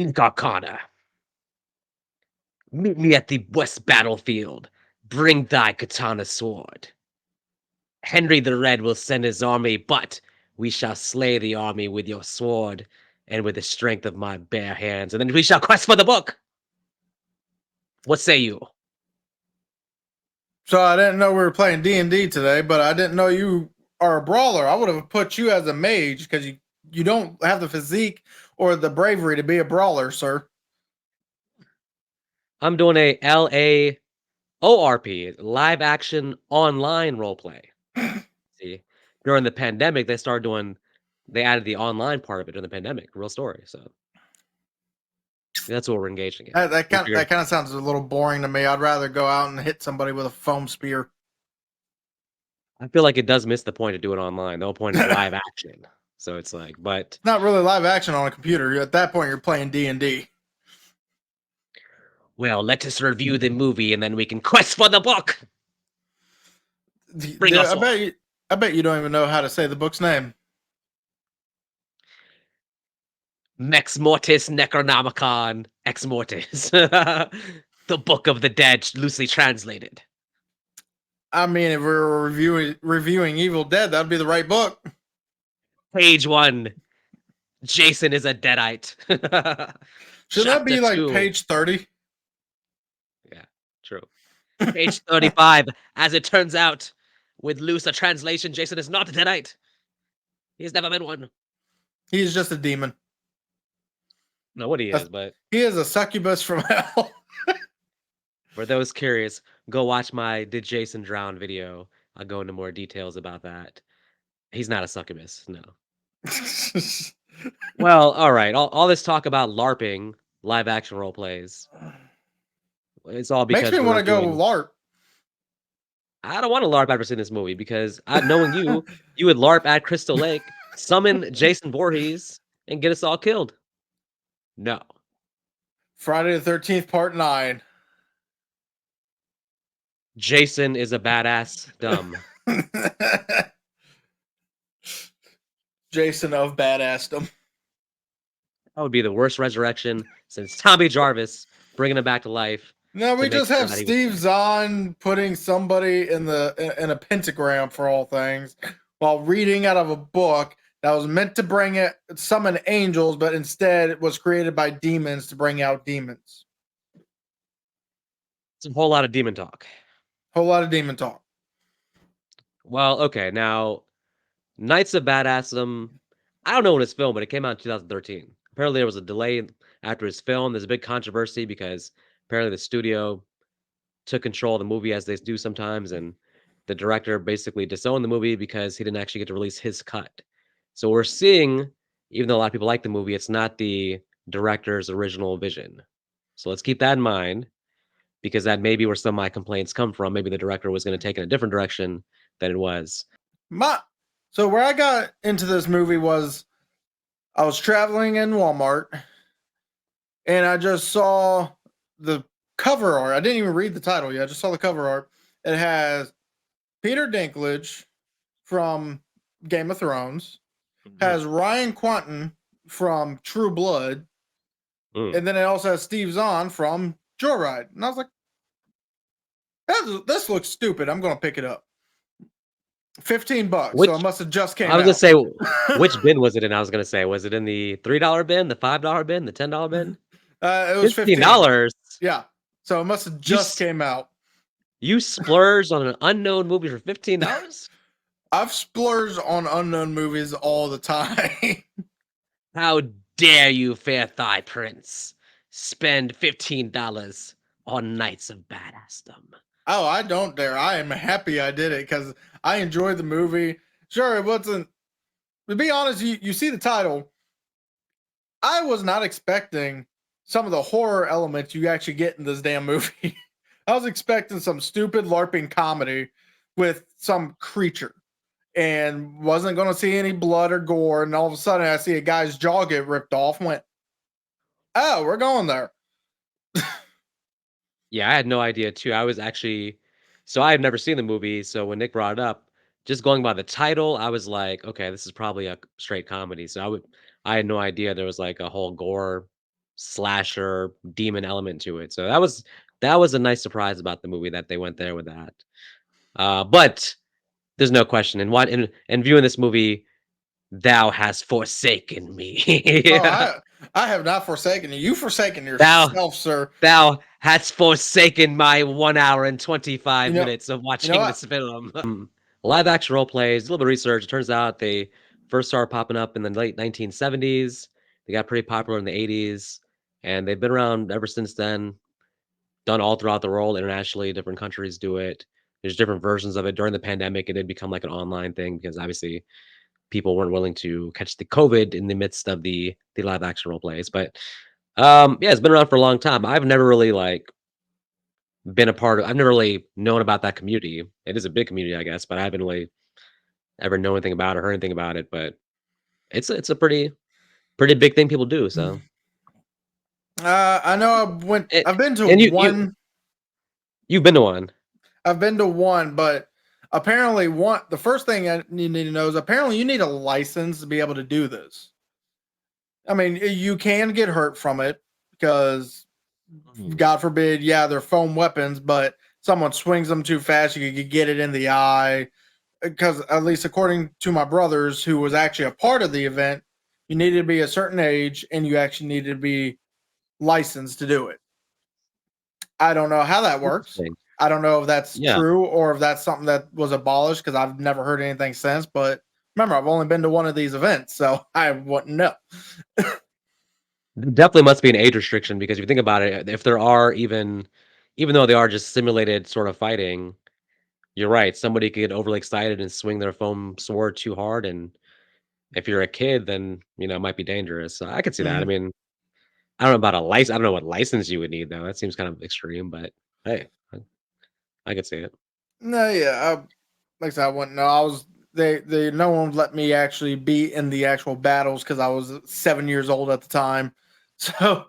Garkana, meet me at the west battlefield. Bring thy katana sword. Henry the Red will send his army, but we shall slay the army with your sword and with the strength of my bare hands, and then we shall quest for the book. What say you? So I didn't know we were playing D&D today, but I didn't know you are a brawler. I would have put you as a mage because you don't have the physique or the bravery to be a brawler, sir. I'm doing a LAORP, live action online roleplay. See, during the pandemic, they added the online part of it during the pandemic, real story. So that's what we're engaging in. That We kind figured that kind of sounds a little boring to me. I'd rather go out and hit somebody with a foam spear. I feel like it does miss the point of doing it online. The whole point is live action. So it's like, but Not really live action on a computer. At that point, you're playing D&D. well, let us review the movie and then we can quest for the book. Bring us on. I bet you don't even know how to say the book's name. Mex Mortis Necronomicon Ex Mortis. The Book of the Dead, loosely translated. I mean, if we were reviewing Evil Dead, that'd be the right book. Page 1. Jason is a deadite. Shouldn't that Chapter be like 2. page 30? Yeah, true. Page 35. As it turns out, with looser translation, Jason is not a deadite. He's never been one. He's just a demon. No, what he is, but He is a succubus from hell. for those curious, go watch my Did Jason Drown video. I'll go into more details about that. He's not a succubus, no. Well, all right. All this talk about LARPing, live action role plays, it's all Makes because me we're want to go reviewing. LARP. I don't want to LARP after seeing this movie because knowing you, you would LARP at Crystal Lake, summon Jason Voorhees, and get us all killed. No. Friday the 13th, part 9. Jason is a badass dumb. Jason of Badassdom. That would be the worst resurrection since Tommy Jarvis bringing him back to life. No, we to make just sure have that he was Steve dead. Zahn putting somebody in a pentagram for all things while reading out of a book that was meant to summon angels, but instead it was created by demons to bring out demons. It's a whole lot of demon talk. Whole lot of demon talk. Well, okay, now Knights of Badassdom. I don't know when it's filmed, but it came out in 2013. Apparently, there was a delay after his film. There's a big controversy because apparently the studio took control of the movie as they do sometimes, and the director basically disowned the movie because he didn't actually get to release his cut. So we're seeing, even though a lot of people like the movie, it's not the director's original vision. So let's keep that in mind because that may be where some of my complaints come from. Maybe the director was going to take in a different direction than it was. So where I got into this movie was I was traveling in Walmart and I just saw the cover art. I didn't even read the title yet. I just saw the cover art. It has Peter Dinklage from Game of Thrones, has Ryan Quanten from True Blood, and then it also has Steve Zahn from Joyride. And I was like, this looks stupid. I'm going to pick it up. $15. So it must have just came out. I was going to say, which bin was it in? I was going to say, was it in the $3 bin, the $5 bin, the $10 bin? It was $15. Yeah. So it must have just came out. You splurged on an unknown movie for $15? I've splurged on unknown movies all the time. How dare you, fair thigh prince, spend $15 on Knights of Badassdom? Oh, I don't dare. I am happy I did it because I enjoyed the movie. Sure, it wasn't. To be honest, you see the title. I was not expecting some of the horror elements you actually get in this damn movie. I was expecting some stupid LARPing comedy with some creature and wasn't going to see any blood or gore. And all of a sudden, I see a guy's jaw get ripped off and went, oh, we're going there. Yeah, I had no idea too. I was actually, so I had never seen the movie. So when Nick brought it up, just going by the title, I was like, okay, this is probably a straight comedy. So I had no idea there was like a whole gore slasher demon element to it. So that was a nice surprise about the movie that they went there with that. But there's no question. And what in viewing this movie, thou hast forsaken me. Oh, Yeah. I have not forsaken you. You forsaken Thou yourself, sir. thou hast forsaken my 1 hour and You 25 know, minutes of you know watching what? this film. Live action role plays, a little bit of research. It turns out they first started popping up in the late 1970s. They got pretty popular in the 80s, and they've been around ever since then. Done all throughout the world, internationally, different countries do it. There's different versions of it. During the pandemic, it did become like an online thing because obviously people weren't willing to catch the COVID in the midst of the live action role plays. But yeah, it's been around for a long time. I've never really like been a part of. I've never really known about that community. It is a big community, I guess, but I haven't really ever known anything about it, heard anything about it. But it's a pretty big thing people do. So I know I went. and, I've been to and one. you've been to one. I've been to one, but apparently, one. The first thing you need to know is apparently you need a license to be able to do this. I mean, you can get hurt from it because, Mm. God forbid, yeah, they're foam weapons, but someone swings them too fast, you could get it in the eye. Because at least according to my brothers, who was actually a part of the event, you needed to be a certain age and you actually needed to be licensed to do it. I don't know how that works. Interesting. I don't know if that's Yeah. true or if that's something that was abolished because I've never heard anything since. But remember, I've only been to one of these events, so I wouldn't know. There definitely must be an age restriction because if you think about it, if there are even though they are just simulated sort of fighting, you're right. Somebody could get overly excited and swing their foam sword too hard, and if you're a kid, then it might be dangerous. So I could see that. I Mm. mean, I don't know about a license. I don't know what license you would need though. That seems kind of extreme, but hey, I could see it. No, yeah, like I said, I wouldn't know. I was they no one let me actually be in the actual battles because I was 7 years old at the time. So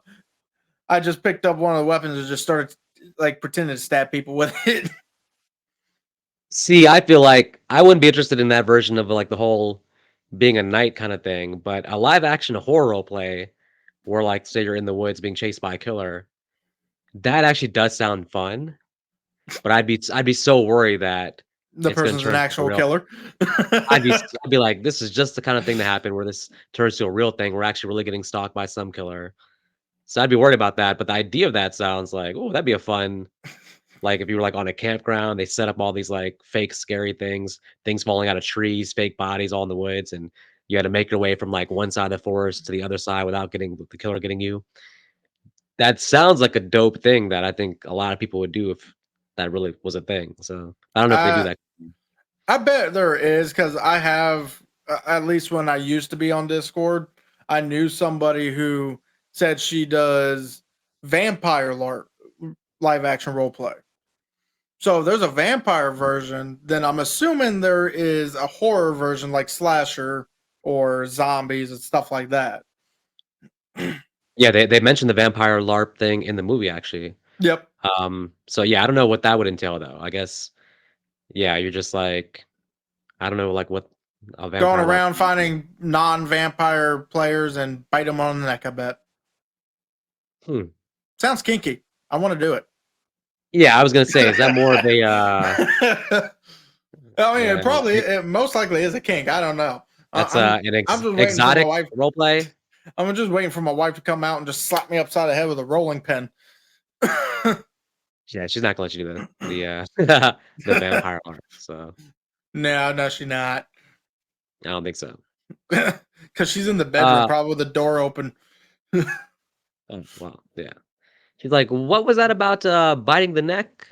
I just picked up one of the weapons and just started like pretending to stab people with it. See, I feel like I wouldn't be interested in that version of like the whole being a knight kind of thing, but a live action horror role play where like say you're in the woods being chased by a killer, that actually does sound fun, but I'd be so worried that The it's gonna person's an turn into a actual real killer. I'd be like, "This is just the kind of thing that happened where this turns to a real thing. We're actually really getting stalked by some killer." So I'd be worried about that, but the idea of that sounds like, "Oh, that'd be a fun." Like, if you were, like, on a campground, they set up all these, like, fake scary things falling out of trees, fake bodies all in the woods, and you had to make your way from, like, one side of the forest to the other side without getting the killer getting you. That sounds like a dope thing that I think a lot of people would do if that really was a thing, so I don't know if they do uh, that. I bet there is because I have at least when I used to be on Discord, I knew somebody who said she does vampire live action role play. So if there's a vampire version, then I'm assuming there is a horror version like slasher or zombies and stuff like that. Yeah, they mentioned the vampire LARP thing in the movie, actually. Yep. So, yeah, I don't know what that would entail, though. I guess, yeah, you're just like I don't know, like, what a Going vampire LARP. around finding non-vampire players and bite them on the neck. I bet Hmm. sounds kinky. I want to do it. Yeah, I was gonna say, is that more of a, I mean, yeah, it most likely is a kink. I don't know. that's, I'm an just waiting for my exotic wife. role play? I'm just waiting for my wife to come out and just slap me upside the head with a rolling pin. Yeah, she's not gonna let you do the vampire art, so No, no, she's not. I don't think so. Because she's in the bedroom, Uh, probably with the door open. oh, well, yeah. She's like, "What was that about, biting the neck?"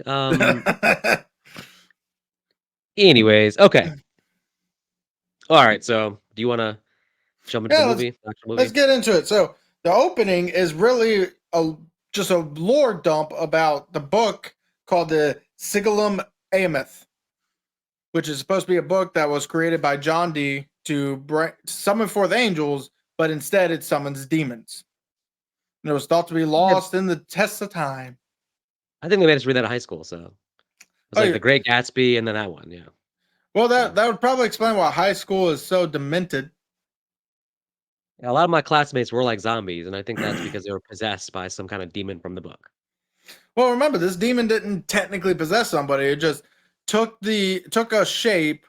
Anyways, okay. Alright, so do you wanna jump into the Yeah, movie, the actual let's movie? get into it. So the opening is really just a lore dump about the book called the Sigillum Ameth, which is supposed to be a book that was created by John Dee to summon forth angels, but instead it summons demons. And it was thought to be Yeah, lost in the test of time. I think they made us read that in high school, so it was Oh, like yeah. The Great Gatsby and then that one, yeah. Well, So, that would probably explain why high school is so demented. A lot of my classmates were like zombies, and I think that's because they were possessed by some kind of demon from the book. Well, remember, this demon didn't technically possess somebody. It just took a shape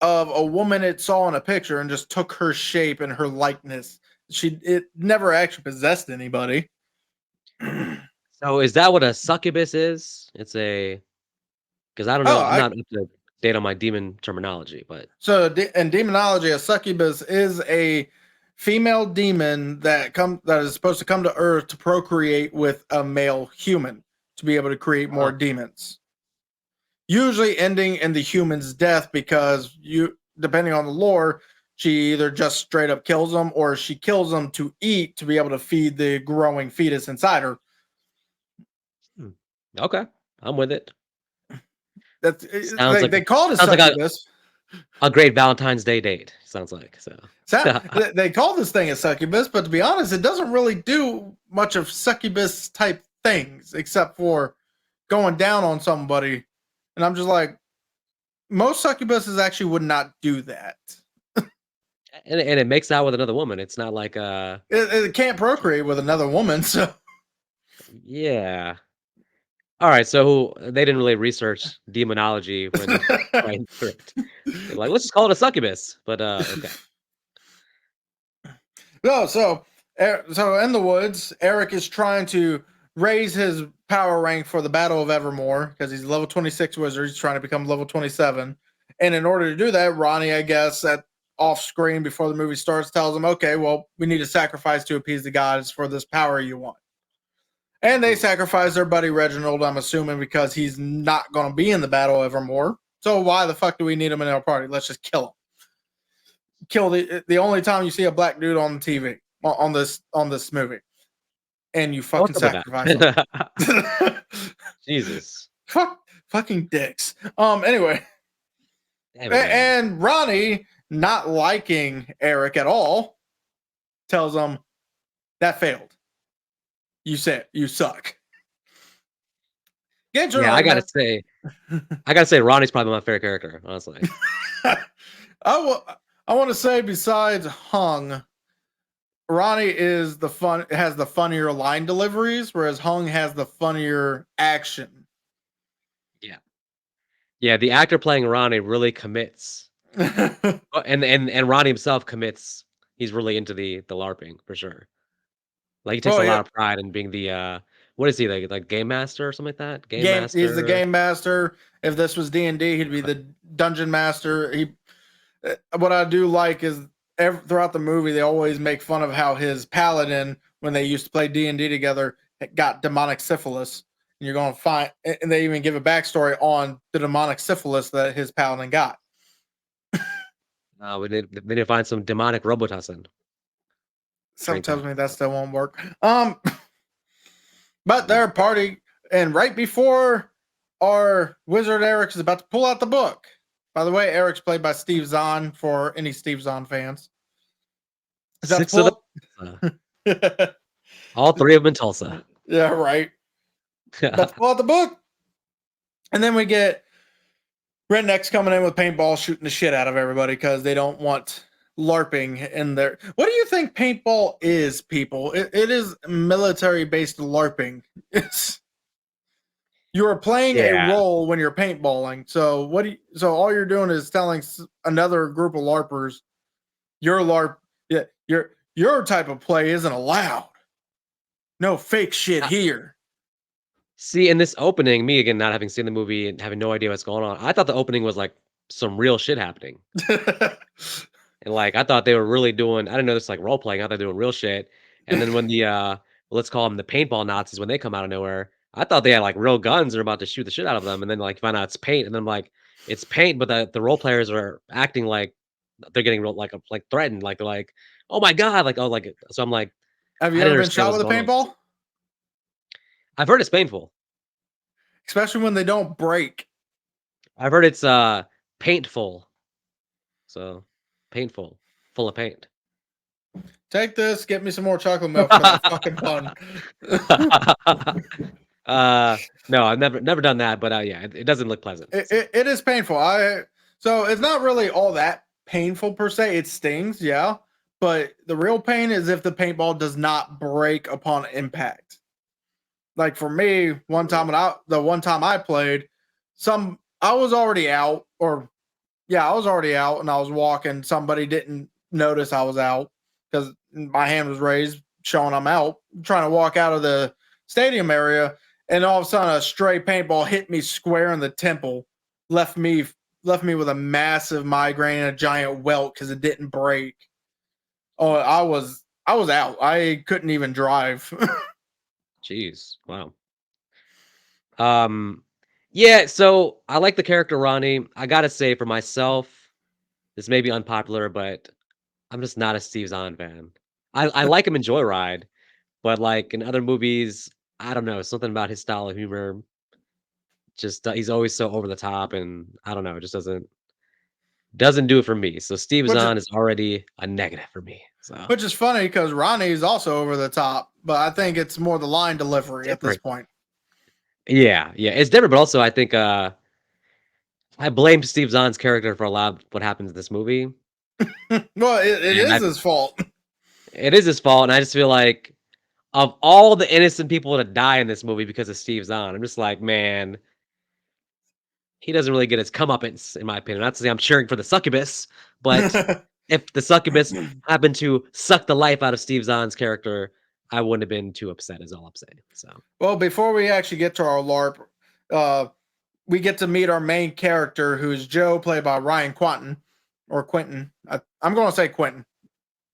of a woman it saw in a picture and just took her shape and her likeness. It never actually possessed anybody. Oh, So is that what a succubus is? It's a because I don't know. I'm I not up to date on my demon terminology, but in demonology, a succubus is a female demon that is supposed to come to Earth to procreate with a male human to be able to create more oh, demons. Usually ending in the human's death because depending on the lore, she either just straight up kills them or she kills them to eat to be able to feed the growing fetus inside her. hmm, okay, I'm with it. That's Sounds like they call it a sounds like succubus. a great Valentine's Day date. Sounds like so. They call this thing a succubus, but to be honest, it doesn't really do much of succubus type things except for going down on somebody. And I'm just like, most succubuses actually would not do that. And it makes out with another woman. It's not like It can't procreate with another woman, so yeah. All right, so they didn't really research demonology when writing the script. They're like, let's just call it a succubus. But okay. no. So in the woods, Eric is trying to raise his power rank for the Battle of Evermore because he's a level 26 wizard. He's trying to become level 27, and in order to do that, Ronnie, I guess, at off screen before the movie starts, tells him, "Okay, well, we need to sacrifice to appease the gods for this power you want." And they Hmm. sacrifice their buddy Reginald, I'm assuming, because he's not going to be in the Battle Evermore. So why the fuck do we need him in our party? Let's just kill him. Kill the only time you see a black dude on TV on this movie, and you fucking What's up with sacrifice him. that? Jesus. Fucking dicks. Anyway, Damn it, man. and Ronnie, not liking Eric at all, tells him that failed. You said you suck. Get your Yeah, I gotta argument. say, I gotta say, Ronnie's probably my favorite character, honestly. I want to say besides Hung, Ronnie has the funnier line deliveries, whereas Hung has the funnier action. Yeah, yeah. The actor playing Ronnie really commits, and Ronnie himself commits. He's really into the LARPing for sure. Like he takes Oh a yeah, lot of pride in being the what is he like game master or something like that? Game game. He's the master. game master. If this was D&D, he'd be the dungeon master. What I do like is throughout the movie they always make fun of how his paladin, when they used to play D&D together, got demonic syphilis. And you're going to find, and they even give a backstory on the demonic syphilis that his paladin got. We need to find some demonic Robotussin. Something Drink tells that. me that still won't work. But Mhm. they're party, and right before our wizard Eric is about to pull out the book. By the way, Eric's played by Steve Zahn for any Steve Zahn fans. He's about to 6 of pull them. up. All 3 of them in Tulsa. Yeah, right. About to pull out the book. And then we get rednecks coming in with paintballs shooting the shit out of everybody because they don't want LARPing in there. What do you think paintball is, people? It is military based LARPing. It's you are playing a Yeah. role when you're paintballing. So so all you're doing is telling another group of LARPers your LARP, yeah, your type of play isn't allowed. No fake shit Uh, here. See, in this opening, me again not having seen the movie and having no idea what's going on, I thought the opening was like some real shit happening. And like I thought they were really doing I didn't know this like role playing, I thought they were doing real shit. And then when the let's call them the paintball Nazis when they come out of nowhere, I thought they had like real guns and are about to shoot the shit out of them. And then like find out it's paint, and then I'm like, it's paint, but the role players are acting like they're getting real like threatened, like they're like, oh my god, like oh like so I'm like, Have I you didn't ever been understand shot what's with a going on. paintball? I've heard it's painful. Especially when they don't break. I've heard it's paintful. So painful, full of paint. Take this, get me some more chocolate milk for that fucking pun. Uh, no, I've never done that, but, yeah, it doesn't look pleasant, so It is painful. So it's not really all that painful per se. It stings, yeah, but the real pain is if the paintball does not break upon impact. Like for me, the one time I played, I was already out, or yeah, I was already out, and I was walking. Somebody didn't notice I was out because my hand was raised, showing I'm out, trying to walk out of the stadium area, and all of a sudden a stray paintball hit me square in the temple, left me left me with a massive migraine and a giant welt because it didn't break. Oh, I was out. I couldn't even drive. Jeez, wow. Um, yeah, so I like the character Ronnie. I gotta say for myself, this may be unpopular, but I'm just not a Steve Zahn fan. I like him in Joyride, but, like, in other movies, I don't know, something about his style of humor, just, he's always so over the top, and I don't know, it just doesn't do it for me. So Steve which is Zahn is already a negative for me, so which is funny because Ronnie is also over the top, but I think it's more the line delivery at this different. point. Yeah, yeah, it's different, but also I think, I blame Steve Zahn's character for a lot of what happens in this movie, Well, it and is I his fault. it is his fault, and I just feel like of all the innocent people to die in this movie because of Steve Zahn, I'm just like, "Man, he doesn't really get his comeuppance, in my opinion." Not to say I'm cheering for the succubus, but if the succubus happened to suck the life out of Steve Zahn's character, I wouldn't have been too upset is all I'm saying, so Well, before we actually get to our LARP, uh, we get to meet our main character, who is Joe, played by Ryan Quanten, or Quentin. I'm going to say Quentin,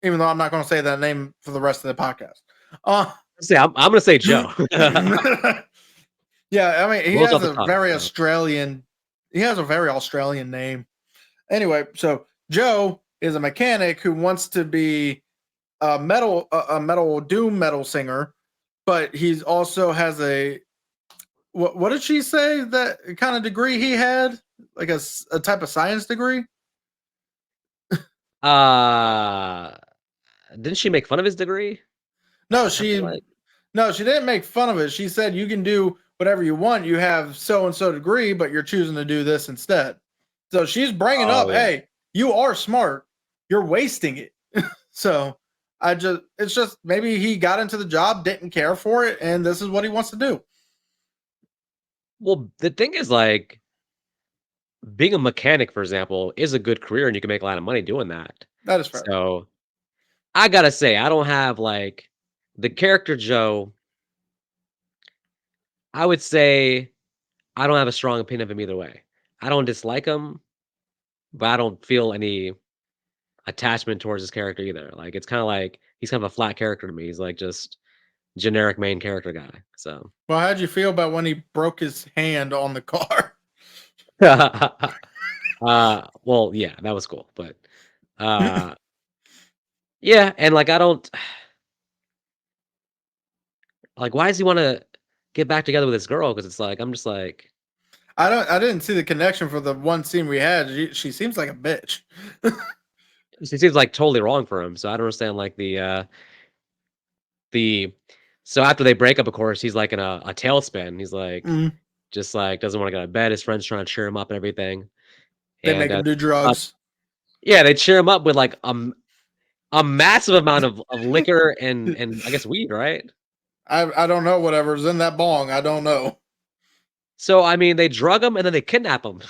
even though I'm not going to say that name for the rest of the podcast. Uh, see, I'm gonna say Joe. yeah, I mean, Rolls off the tongue, so He has a very Australian name. Anyway, so Joe is a mechanic who wants to be a doom metal singer, but he's also has a what did she say that kind of degree he had? Like a type of science degree? uh, didn't she make fun of his degree? No, I feel she like no, she didn't make fun of it. She said you can do whatever you want. You have so and so degree, but you're choosing to do this instead. So she's bringing oh, up, yeah. hey, you are smart. You're wasting it. So it's just maybe he got into the job, didn't care for it, and this is what he wants to do. Well, the thing is, like, being a mechanic, for example, is a good career, and you can make a lot of money doing that. That is fair. So, I gotta say, I don't have, like the character Joe, I would say I don't have a strong opinion of him either way. I don't dislike him, but I don't feel any attachment towards his character either. Like, it's kinda like he's kind of a flat character to me. He's, like, just generic main character guy, so Well, how'd you feel about when he broke his hand on the car? Well, yeah, that was cool, but, uh, yeah, and, like, I don't like, why does he wanna get back together with this girl? Because it's like I'm just like I didn't see the connection for the one scene we had. She seems like a bitch. she seems, like, totally wrong for him, so I don't understand, like, the so after they break up, of course, he's, like, in a tailspin. He's, like, Mm, just, like, doesn't wanna go to bed. His friends trying to cheer him up and everything, they and, make him do uh drugs. yeah, they cheer him up with, like, a massive amount of liquor and I guess weed, right? I don't know whatever's in that bong. I don't know. So, I mean, they drug him and then they kidnap him,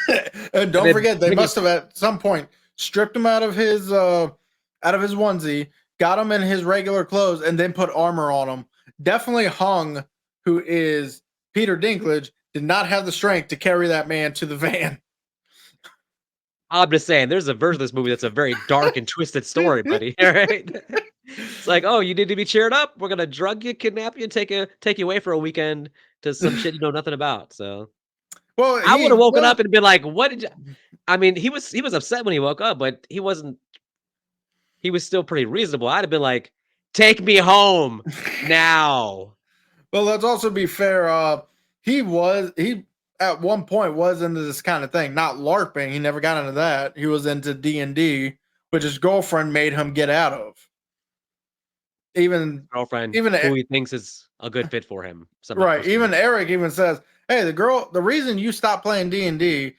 And and don't then forget, they bring him must have at some point stripped him out of his onesie, got him in his regular clothes, and then put armor on him. Definitely Hung, who is Peter Dinklage, did not have the strength to carry that man to the van. I'm just saying, there's a version of this movie that's a very dark and twisted story, buddy, alright? It's like, "Oh, you need to be cheered up? We're gonna drug you, kidnap you, and take you away for a weekend to some shit you know nothing about," so Well, I he would've woken was up and been like, "What did you" I mean, he was upset when he woke up, but he was still pretty reasonable. I'd have been like, "Take me home now." well, let's also be fair. He at one point was into this kind of thing, not LARPing. He never got into that. He was into D&D, which his girlfriend made him get out of. Even Girlfriend, even who he thinks is a good fit for him, somehow for right, some even reason. Eric even says, "Hey, the reason you stopped playing D&D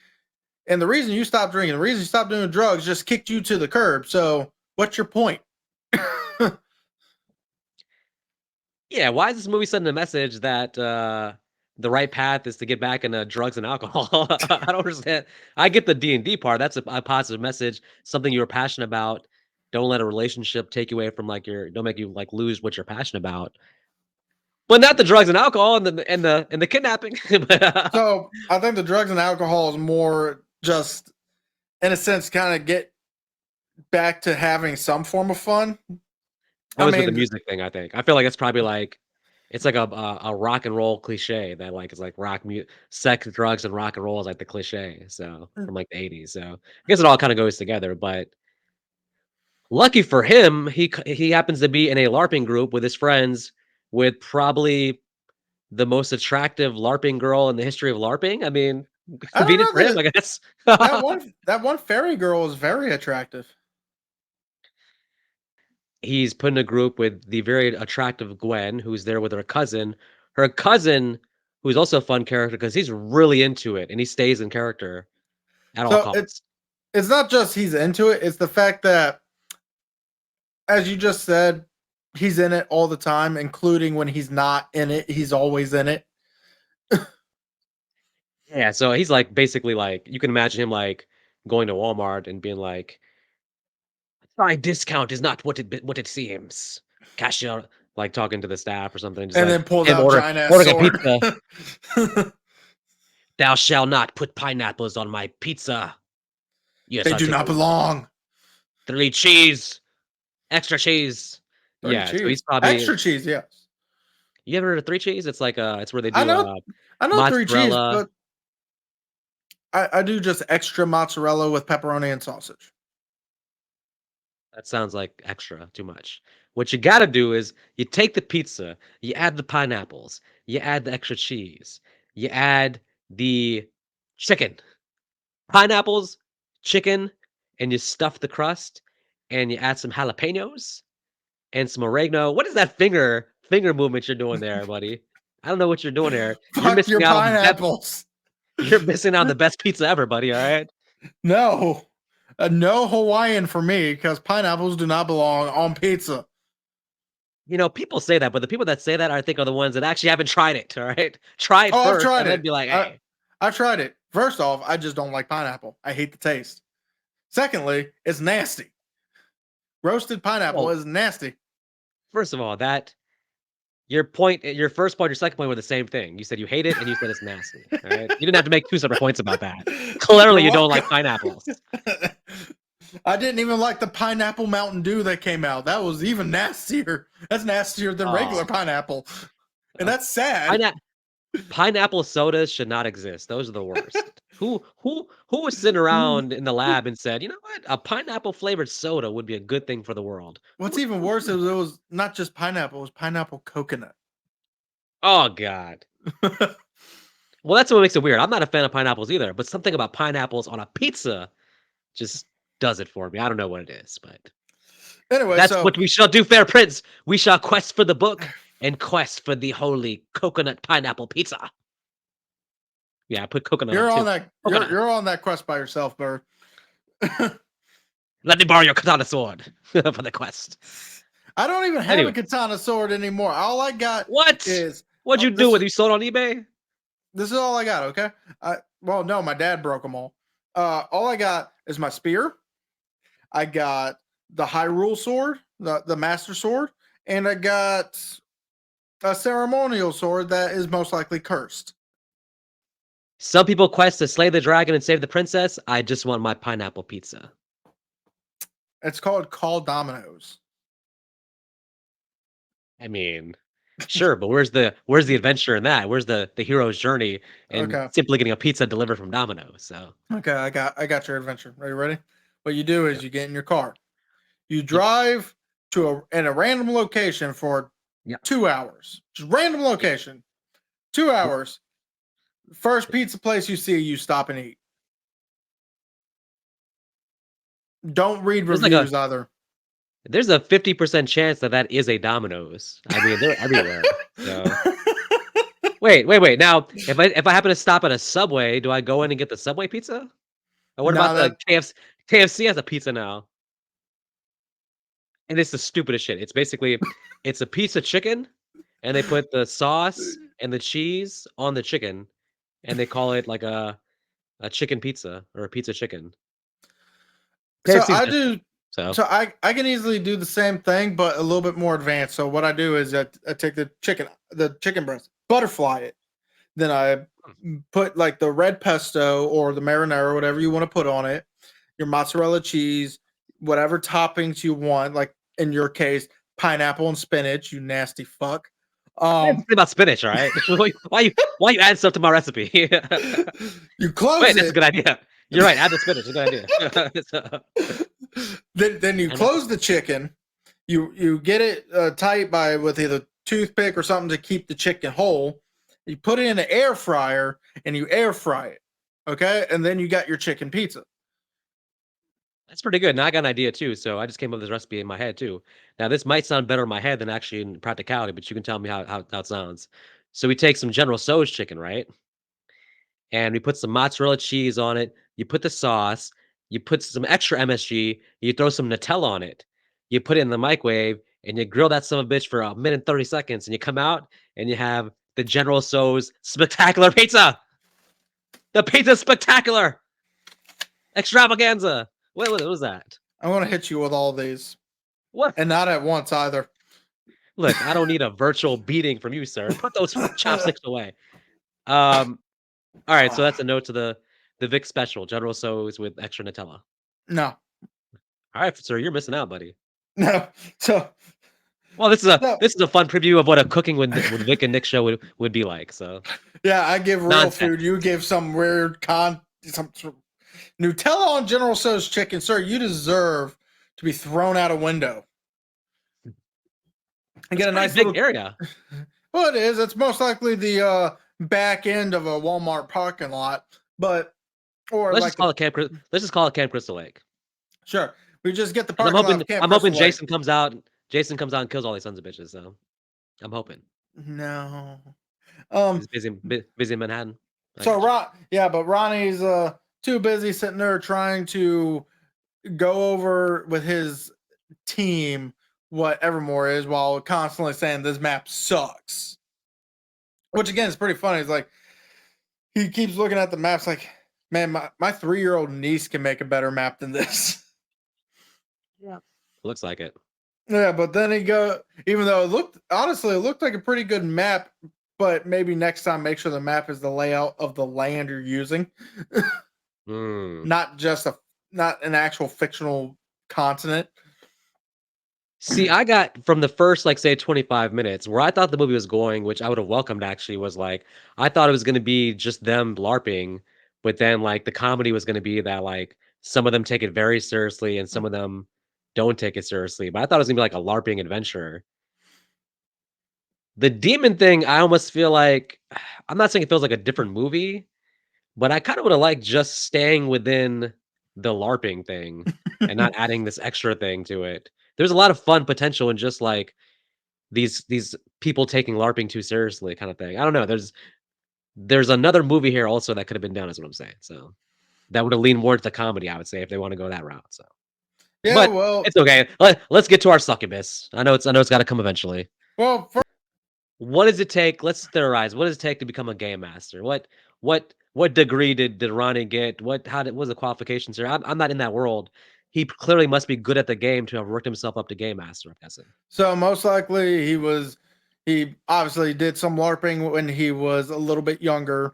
and the reason you stopped drinking, the reason you stopped doing drugs just kicked you to the curb. So What's your point? Yeah, why is this movie sending a message that, the right path is to get back into drugs and alcohol? I don't understand. I get the D&D part, that's a positive message, something you're passionate about. Don't let a relationship take you away from, like, your don't make you, like, lose what you're passionate about. But not the drugs and alcohol and the kidnapping. But, So I think the drugs and alcohol is more just, in a sense, kind of get back to having some form of fun. I goes with the mean, music thing, I think. I feel like it's probably, like it's like a rock and roll cliche that, like, is like sex, drugs, and rock and roll is, like, the cliche, so from, like, the '80s, so I guess it all kinda goes together, but lucky for him, he happens to be in a LARPing group with his friends with probably the most attractive LARPing girl in the history of LARPing. I mean, I convenient don't for know him, I guess. that one fairy girl is very attractive. He's put in a group with the very attractive Gwen, who's there with her cousin. Her cousin, who's also a fun character because he's really into it and he stays in character at all So costs. it's not just he's into it; it's the fact that, as you just said, he's in it all the time, including when he's not in it. He's always in it. Yeah, so he's like basically like you can imagine him like going to Walmart and being like, "My discount is not what it seems." Cashier, like talking to the staff or something, just And like then pulls him out giant ass ordering a sword. pizza. "Thou shall not put pineapples on my pizza." "Yes, They I'll do take not the belong. 3 cheese, extra cheese." Three Yeah, so he's cheese, probably extra cheese. Yes, you ever heard of 3 cheese? It's like, it's where they I do, know. I know three cheese, mozzarella. but I do just extra mozzarella with pepperoni and sausage. That sounds like extra, too much. What you gotta do is you take the pizza, you add the pineapples, you add the extra cheese, you add the chicken, pineapples, chicken, and you stuff the crust, and you add some jalapenos and some oregano. What is that finger movement you're doing there, buddy? I don't know what you're doing there. You're Fuck your missing out on the best pineapples. you're missing out on the best pizza ever, buddy, alright? No, no Hawaiian for me because pineapples do not belong on pizza. You know, people say that, but the people that say that I think are the ones that actually haven't tried it, alright? Try it Oh, I've first tried and then it. be like, I "Hey." I've tried it. First off, I just don't like pineapple. I hate the taste. Secondly, it's nasty. Roasted pineapple Well, is nasty. first of all, that your first point, your second point were the same thing. You said you hate it and you said it's nasty, alright? You didn't have to make 2 separate points about that. Clearly, You're you don't welcome. like pineapples. I didn't even like the pineapple Mountain Dew that came out. That was even nastier. That's nastier than regular Oh, pineapple. And uh, that's sad. pineapple pineapple sodas should not exist. Those are the worst. Who was sitting around in the lab and said, "You know what? A pineapple flavored soda would be a good thing for the world." What's even worse is it was not just pineapple, it was pineapple coconut. Oh god. Well, that's what makes it weird. I'm not a fan of pineapples either, but something about pineapples on a pizza just does it for me. I don't know what it is, but Anyway, that's so what we shall do, fair prince. We shall quest for the book and quest for the holy coconut pineapple pizza. Yeah, I put coconut on you're it on too. that Coconut. you're on that quest by yourself, Bird. Let me borrow your katana sword for the quest. I don't even have a Anyways, katana sword anymore. All I got what? is What'd you do with it? You sold it on eBay? this is all I got, okay? Well, no, my dad broke them all. All I got is my spear. I got the Hyrule sword, the master sword, and I got a ceremonial sword that is most likely cursed. Some people quest to slay the dragon and save the princess. I just want my pineapple pizza. It's called Call Dominoes. I mean, sure, but where's the adventure in that? Where's the hero's journey in Okay. simply getting a pizza delivered from Domino's? So, Okay, I got your adventure. Are you ready? What you do yeah, is you get in your car. You yeah, drive to a random location for yeah, 2 hours. Just random yeah. location. Two yeah. hours. First pizza place you see, you stop and eat. Don't read There's like a reviews either. there's a 50% chance that that is a Domino's. I mean, they're everywhere. So, wait. Now, if I happen to stop at a Subway, do I go in and get the Subway pizza? Or what Now about the that KFC? KFC has a pizza now. and it's the stupidest shit. It's basically it's a piece of chicken, and they put the sauce and the cheese on the chicken, and they call it like a chicken pizza or a pizza chicken. So KFC's I different, do. so So I can easily do the same thing, but a little bit more advanced. So what I do is I take the chicken breast, butterfly it. Then I put like the red pesto or the marinara, whatever you want to put on it, your mozzarella cheese, whatever toppings you want. Like in your case, pineapple and spinach. You nasty fuck. I didn't Um, say about spinach, alright? Why you add stuff to my recipe? you Wait, close that's a it. good idea. You're right, add the spinach, it's a good idea. So Then you and that's close the chicken. You get it tight by with either toothpick or something to keep the chicken whole. You put it in the air fryer and you air fry it. Okay, and then you got your chicken pizza. that's pretty good. Now I got an idea too, so I just came up with this recipe in my head too. Now this might sound better in my head than actually in practicality, but you can tell me how it sounds. So we take some General Tso's chicken, right? And we put some mozzarella cheese on it. You put the sauce, you put some extra MSG, you throw some Nutella on it. You put it in the microwave and you grill that son of a bitch for a minute and 30 seconds, and you come out and you have the General Tso's spectacular pizza. The pizza spectacular extravaganza. What was that? I'm gonna hit you with all these, What? and not at once either. Look, I don't need a virtual beating from you, sir. Put those chopsticks away. Um, all right, so that's a note to the Vic special, General Tso's with extra Nutella. No, All right, sir, you're missing out, buddy. no. So Well, no. this is a fun preview of what a cooking with Vic and Nick show would be like. So Yeah, I give real nonsense. food. You give some weird some Nutella on General Tso's chicken, sir. You deserve to be thrown out a window and That's get a a pretty nice big little. area. Well, it is. It's most likely the back end of a Walmart parking lot, but or Let's just like the call it Let's just call it Camp Crystal Lake. sure. We just get the Because parking lot of Camp I'm hoping Crystal Lake. Jason comes out. Jason comes out and kills all these sons of bitches. So I'm hoping No. he's busy in Manhattan. I So got you. yeah, but Ronnie's too busy sitting there trying to go over with his team what Evermore is while constantly saying this map sucks. Which again is pretty funny. It's like he keeps looking at the maps like, man, my 3-year-old niece can make a better map than this. Yeah, looks like it. Yeah, but then even though it looked like a pretty good map, but maybe next time make sure the map is the layout of the land you're using, Hmm. not just not an actual fictional continent. See, I got from the first, like, say, 25 minutes where I thought the movie was going, which I would have welcomed actually, was like, I thought it was going to be just them LARPing, but then, like, the comedy was going to be that, like, some of them take it very seriously and some of them don't take it seriously. But I thought it was going to be like a LARPing adventure. The demon thing, I almost feel like, I'm not saying it feels like a different movie, but I kind of would have liked just staying within the LARPing thing and not adding this extra thing to it. There's a lot of fun potential in just like these people taking LARPing too seriously kind of thing. I don't know. There's another movie here also that could have been done, is what I'm saying. So that would have leaned more to the comedy, I would say, if they want to go that route. So, Yeah, but well, it's okay. Let's get to our succubus. I know it's got to come eventually. well, What does it take? Let's theorize. What does it take to become a game master? What degree did Ronnie get? What was the qualifications here? I'm not in that world. He clearly must be good at the game to have worked himself up to game master, I'm guessing. so most likely he obviously did some LARPing when he was a little bit younger.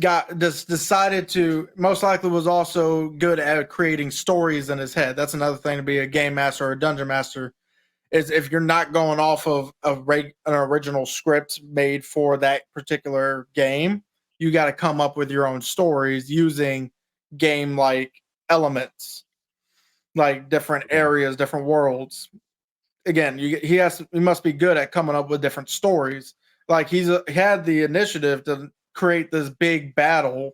Got just decided to most likely was also good at creating stories in his head. That's another thing to be a game master or a dungeon master is if you're not going off of an original script made for that particular game, you got to come up with your own stories using game like elements, like different Okay. areas, different worlds. Again, he must be good at coming up with different stories. Like he had the initiative to create this big battle,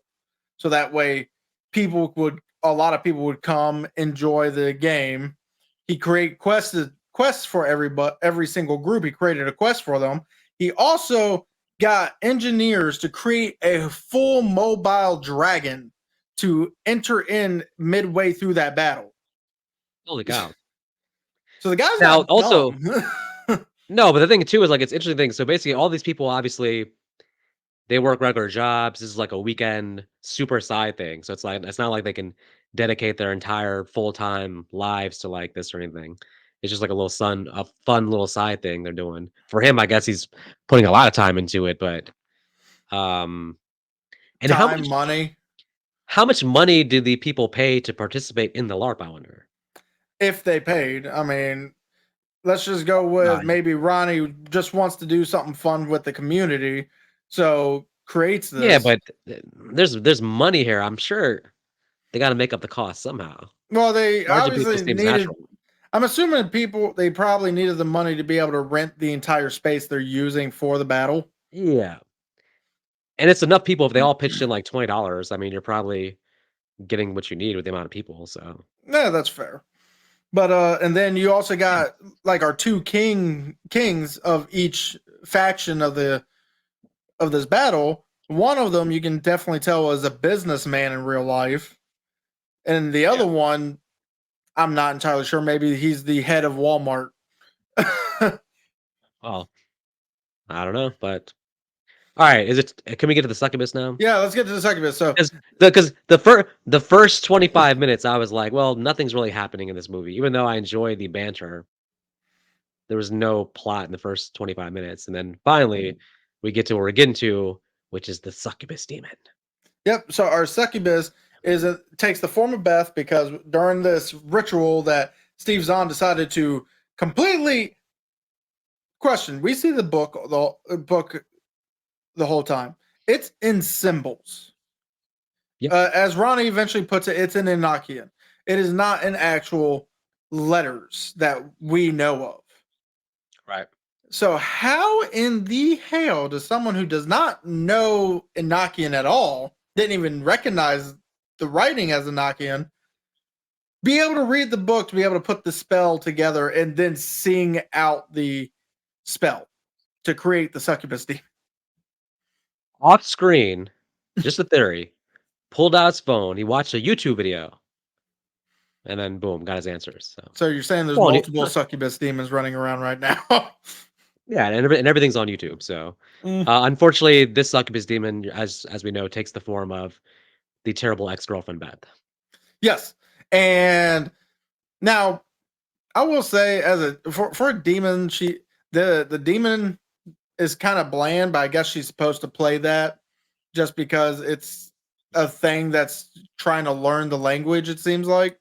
so that way a lot of people would come enjoy the game. He create quests for every single group. He created a quest for them. He also got engineers to create a full mobile dragon to enter in midway through that battle. Holy cow. So the guy's Now, not also dumb. no, but the thing too is, like, it's interesting thing, so basically all these people, obviously, they work regular jobs, this is like a weekend super side thing, so it's not like they can dedicate their entire full-time lives to, like, this or anything. It's just like a fun little side thing they're doing. For him, I guess he's putting a lot of time into it, but, um and Time, money. how much money do the people pay to participate in the LARP, I wonder? If they paid. I mean, let's just go Uh, with maybe Ronnie just wants to do something fun with the community. So creates yeah, this. but there's money here, I'm sure they gotta make up the cost somehow. Well, they Charging people obviously seems needed, natural. I'm assuming people, they probably needed the money to be able to rent the entire space they're using for the battle. Yeah, and it's enough people if they all pitched in, like, $20, I mean, you're probably getting what you need with the amount of people, so Yeah, that's fair. But and then you also yeah. got like our two kings of each faction of this battle. One of them you can definitely tell is a businessman in real life, and the Yeah. other one I'm not entirely sure. Maybe he's the head of Walmart. Well, I don't know, but alright, is it can we get to the succubus now? Yeah, let's get to the second bit. So 'Cause the first 25 minutes, I was like, "Well, nothing's really happening in this movie," even though I enjoy the banter. There was no plot in the first 25 minutes, and then finally, we get to where we're getting to, which is the succubus demon. yep. So our succubus takes the form of Beth because during this ritual that Steve Zahn decided to completely question. We see the book the whole time. It's in symbols. Yep, As Ronnie eventually puts it, it's in Enochian. It is not in actual letters that we know of. right. So, how in the hell does someone who does not know Enochian at all, didn't even recognize the writing as Enochian, be able to read the book to be able to put the spell together and then sing out the spell to create the succubus demon? Off screen, just a theory, pulled out his phone, he watched a YouTube video, and then boom, got his answers, so So, you're saying there's well, and multiple succubus demons running around right now? yeah, and everything's on YouTube, so, Mm, unfortunately, this succubus demon, as we know, takes the form of the terrible ex-girlfriend Beth. yes. And now I will say, as for a demon, the demon is kind of bland, but I guess she's supposed to play that just because it's a thing that's trying to learn the language. It seems like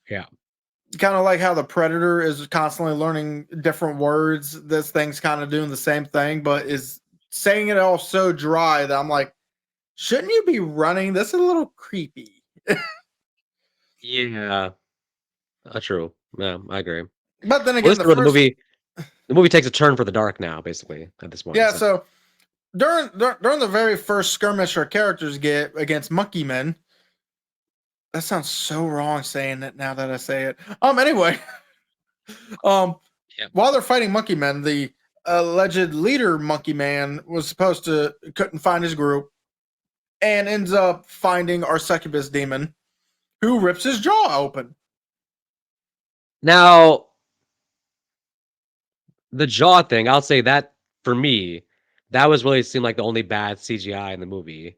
Yeah. kind of like how the predator is constantly learning different words. This thing's kind of doing the same thing, but is saying it all so dry that I'm like, shouldn't you be running? This is a little creepy. Yeah, true. Yeah, I agree. But then Well, this again, is where the movie takes a turn for the dark now, basically, at this point, yeah. so So during the very first skirmish our characters get against monkey men, that sounds so wrong saying it now that I say it. Anyway, um yeah. while they're fighting monkey men, the alleged leader monkey man was supposed to couldn't find his group and ends up finding our succubus demon who rips his jaw open. Now, the jaw thing, I'll say that for me, that was really seemed like the only bad CGI in the movie.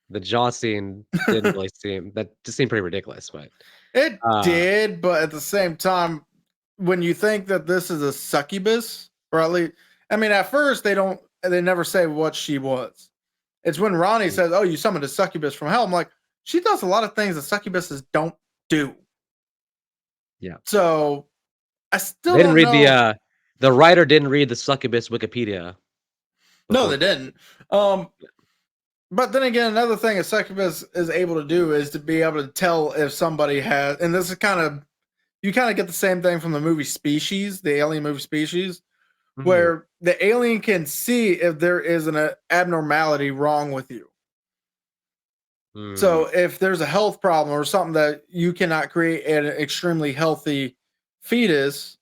The jaw scene didn't really seem that just seemed pretty ridiculous, but, It uh, did, but at the same time, when you think that this is a succubus, or at least, I mean, at first they never say what she was. It's when Ronnie mm, says, "Oh, you summoned a succubus from hell." I'm like, she does a lot of things that succubuses don't do. yeah. So I still They didn't don't read know. the writer didn't read the succubus Wikipedia No, before they creating didn't. Um, but then again, another thing a succubus is able to do is to be able to tell if somebody has, and this is kind of, you kind of get the same thing from the movie Species, the alien movie Species, Mhm, where the alien can see if there is an abnormality wrong with you. mm, So if there's a health problem or something that you cannot create an extremely healthy fetus,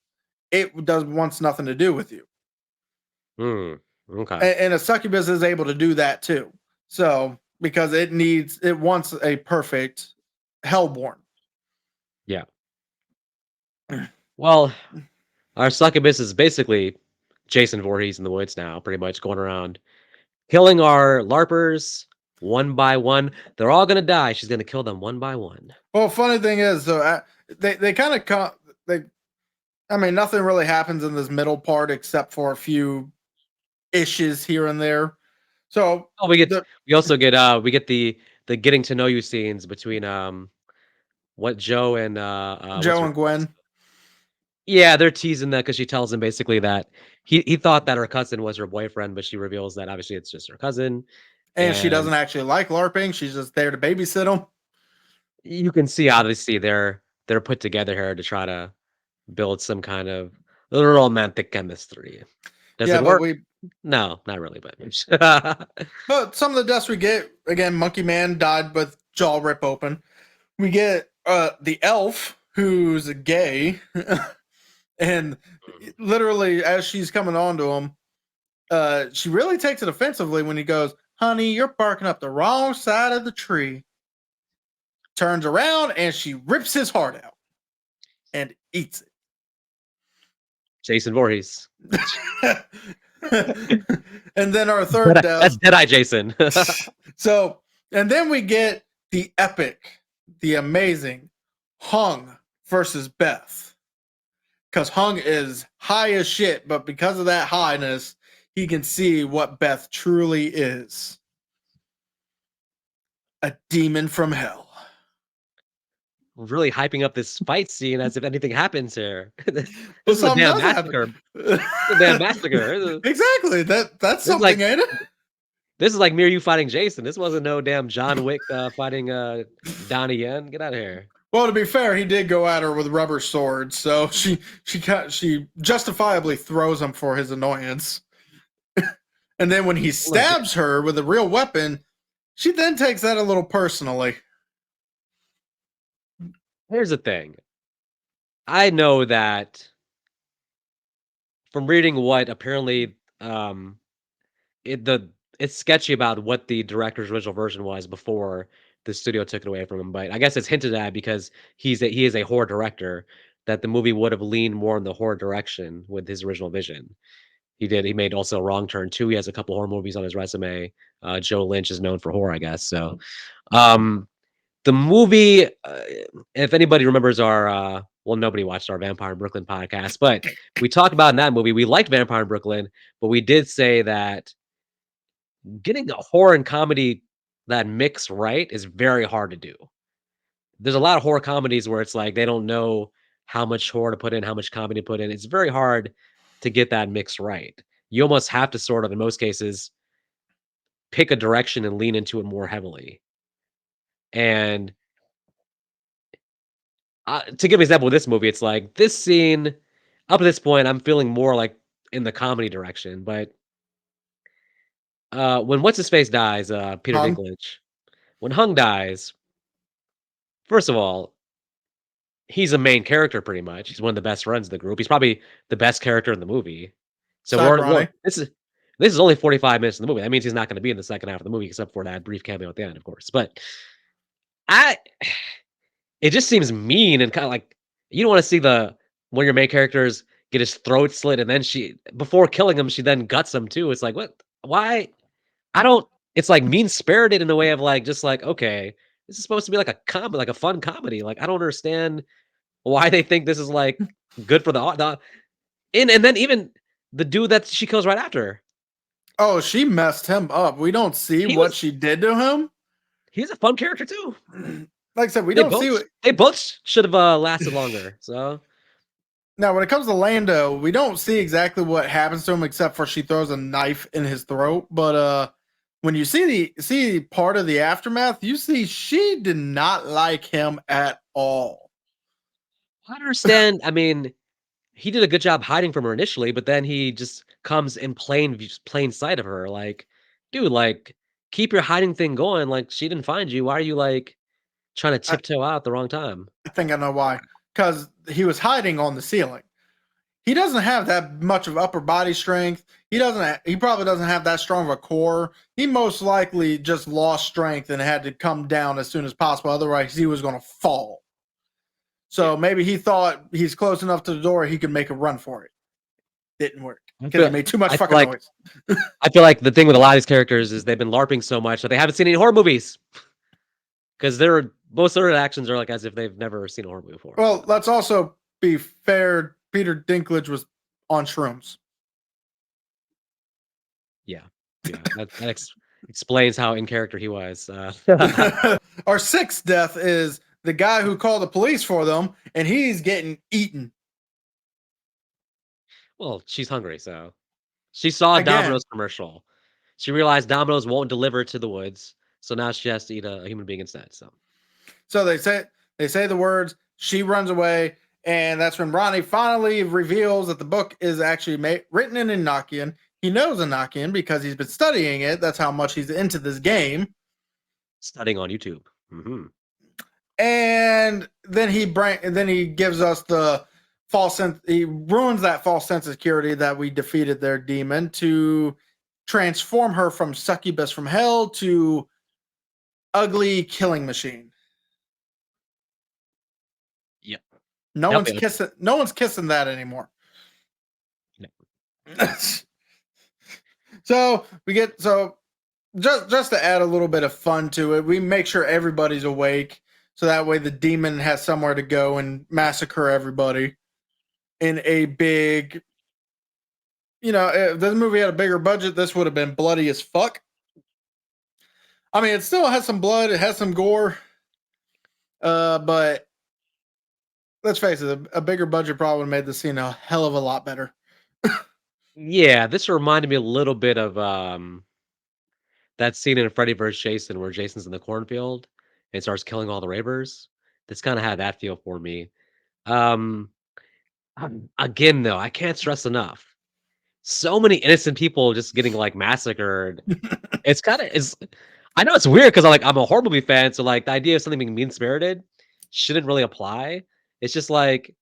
it does wants nothing to do with you. mm, okay, And a succubus is able to do that too. So because it wants a perfect hellborn. yeah. Well, our succubus is basically Jason Voorhees in the woods now, pretty much going around killing our LARPers one by one. They're all gonna die. She's gonna kill them one by one. Well, funny thing is, so they kind of they. I mean, nothing really happens in this middle part except for a few issues here and there. So Oh, the we also get we get the getting to know you scenes between what Joe and what's Joe her and Gwen, yeah, they're teasing that because she tells him basically that he thought that her cousin was her boyfriend, but she reveals that obviously it's just her cousin, and she and doesn't actually like LARPing. She's just there to babysit them. you can see obviously they're put together here to try to build some kind of romantic chemistry. Does it Yeah, but work? we No, not really, but but some of the deaths we get again. Monkey Man died with jaw rip open. We get the elf who's gay, and literally as she's coming on to him, she really takes it offensively when he goes, "Honey, you're barking up the wrong side of the tree." Turns around and she rips his heart out and eats Jason Voorhees. it. And then our third That's death. Deadeye Jason. So, and then we get the epic, the amazing Hung versus Beth. Because Hung is high as shit, but because of that highness, he can see what Beth truly is, a demon from hell. Really hyping up this fight scene as if anything happens here. This Well, is a something damn does happen. massacre. It's a damn massacre. Exactly. That's This is something, like ain't it? this is like me or you fighting Jason. This wasn't no damn John Wick fighting Donnie Yen. Get out of here. Well, to be fair, he did go at her with rubber swords, so she justifiably throws him for his annoyance. And then when he Look, stabs her with a real weapon, she then takes that a little personally. here's the thing. I know that from reading what apparently it the it's sketchy about what the director's original version was before the studio took it away from him, but I guess it's hinted at because he is a horror director that the movie would have leaned more in the horror direction with his original vision. He made also Wrong Turn 2. He has a couple horror movies on his resume. Joe Lynch is known for horror, I guess. So, um, the movie, if anybody remembers our, well, nobody watched our Vampire in Brooklyn podcast, but we talked about in that movie. We liked Vampire in Brooklyn, but we did say that getting a horror and comedy that mix right is very hard to do. There's a lot of horror comedies where it's like they don't know how much horror to put in, how much comedy to put in. It's very hard to get that mix right. You almost have to sort of, in most cases, pick a direction and lean into it more heavily. And to give an example with this movie, it's like this scene, up to this point, I'm feeling more like in the comedy direction. But when what's his face dies, Peter Hung, Dinklage, when Hung dies, first of all, he's a main character pretty much. He's one of the best friends of the group. He's probably the best character in the movie. So side we're Ronnie. this is only 45 minutes in the movie. That means he's not going to be in the second half of the movie, except for that brief cameo at the end, of course. But I, it just seems mean and kind of like you don't want to see the one of your main characters get his throat slit and then she before killing him she then guts him too. It's like what? Why? I don't. It's like mean spirited in a way of like just like okay, this is supposed to be like a like a fun comedy. Like I don't understand why they think this is like good for the and then even the dude that she kills right after. Oh, she messed him up. We don't see He what was she did to him. he's a fun character too. Like I said, we don't see what. They both should have lasted longer. So Now, when it comes to Lando, we don't see exactly what happens to him except for she throws a knife in his throat. But when you see part of the aftermath, you see she did not like him at all. I understand. I mean, he did a good job hiding from her initially, but then he just comes in plain sight of her. Like, dude, like keep your hiding thing going. Like she didn't find you. Why are you like trying to I, tiptoe out at the wrong time? I think I know why. Because he was hiding on the ceiling. He doesn't have that much of upper body strength. He probably doesn't have that strong of a core. He most likely just lost strength and had to come down as soon as possible. Otherwise, he was going to fall. Yeah. So maybe he thought he's close enough to the door he could make a run for it. Didn't work I because he feel made too much I feel fucking like noise. I feel like the thing with a lot of these characters is they've been LARPing so much that they haven't seen any horror movies because they're most of their actions are like as if they've never seen a horror movie before. Well, let's also be fair. Peter Dinklage was on shrooms. Yeah, yeah, that explains how in character he was. Our sixth death is the guy who called the police for them, and he's getting eaten Well, she's hungry, so she saw a again. Domino's commercial. She realized Domino's won't deliver to the woods, so now she has to eat a human being instead. So So they say the words. She runs away, and that's when Ronnie finally reveals that the book is actually written in Enochian. He knows Enochian because he's been studying it. That's how much he's into this game. studying on YouTube. And then he gives us the false sense. He ruins that false sense of security that we defeated their demon to transform her from succubus from hell to ugly killing machine. Yep. No Yep. one's kissing. No one's kissing that anymore. No. So we get just to add a little bit of fun to it, we make sure everybody's awake, so that way the demon has somewhere to go and massacre everybody in a big. If this movie had a bigger budget, this would have been bloody as fuck. I mean, it still has some blood, it has some gore, but let's face it, a bigger budget probably would have made the scene a hell of a lot better. Yeah, this reminded me a little bit of that scene in Freddy vs. Jason where Jason's in the cornfield and starts killing all the ravers. This kind of had that feel for me. Um, again, though, I can't stress enough. So many innocent people just getting like massacred. It's kind of is. I know it's weird because I'm a horror movie fan, so like the idea of something being mean spirited shouldn't really apply. It's just like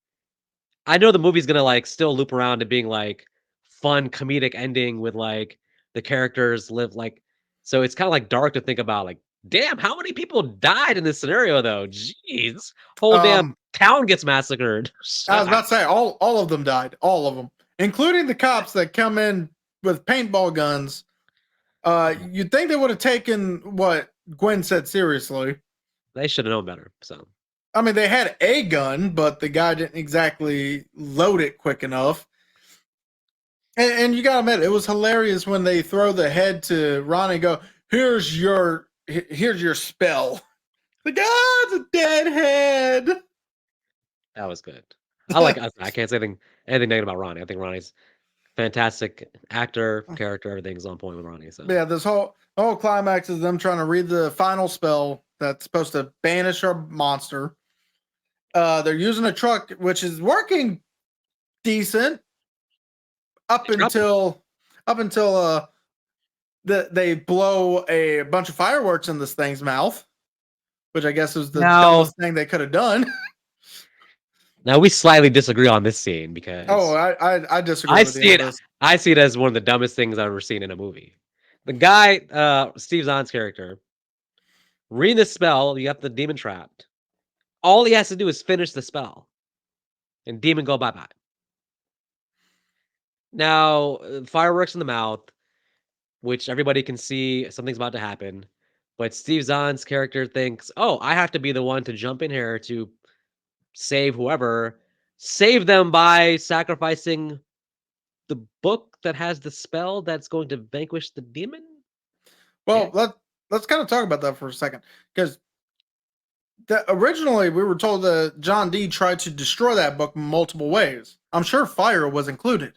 I know the movie's gonna, like, still loop around to being, like, fun comedic ending with, like, the characters live, like so it's kinda, like, dark to think about, like, "Damn, how many people died in this scenario, though? Jeez. Whole damn um, town gets massacred." I was about to say all of them died, all of them, including the cops that come in with paintball guns. You'd think they would have taken what Gwen said seriously. They shoulda known better, so I mean, they had a gun, but the guy didn't exactly load it quick enough. And you gotta admit, it was hilarious when they throw the head to Ronnie and go, here's your spell. The guy's a dead head. that was good. I can't say anything negative about Ronnie. I think Ronnie's fantastic actor, character, everything's on point with Ronnie, so Yeah, this whole climax is them trying to read the final spell that's supposed to banish our monster. They're using a truck, which is working decent up it's trouble. until they blow a bunch of fireworks in this thing's mouth, which I guess was the Now dumbest thing they could have done. now we slightly disagree on this scene Oh, because I disagree I with you see on it this. I see it as one of the dumbest things I've ever seen in a movie. The guy, Steve Zahn's character, reading the spell, you got the demon trapped. All he has to do is finish the spell, and demon go bye-bye. Now, fireworks in the mouth, which everybody can see something's about to happen, but Steve Zahn's character thinks, "Oh, I have to be the one to jump in here to save whoever, save them by sacrificing the book that has the spell that's going to vanquish the demon?" Eh? Well, let's kind of talk about that for a second, because originally we were told that John Dee tried to destroy that book multiple ways. I'm sure fire was included.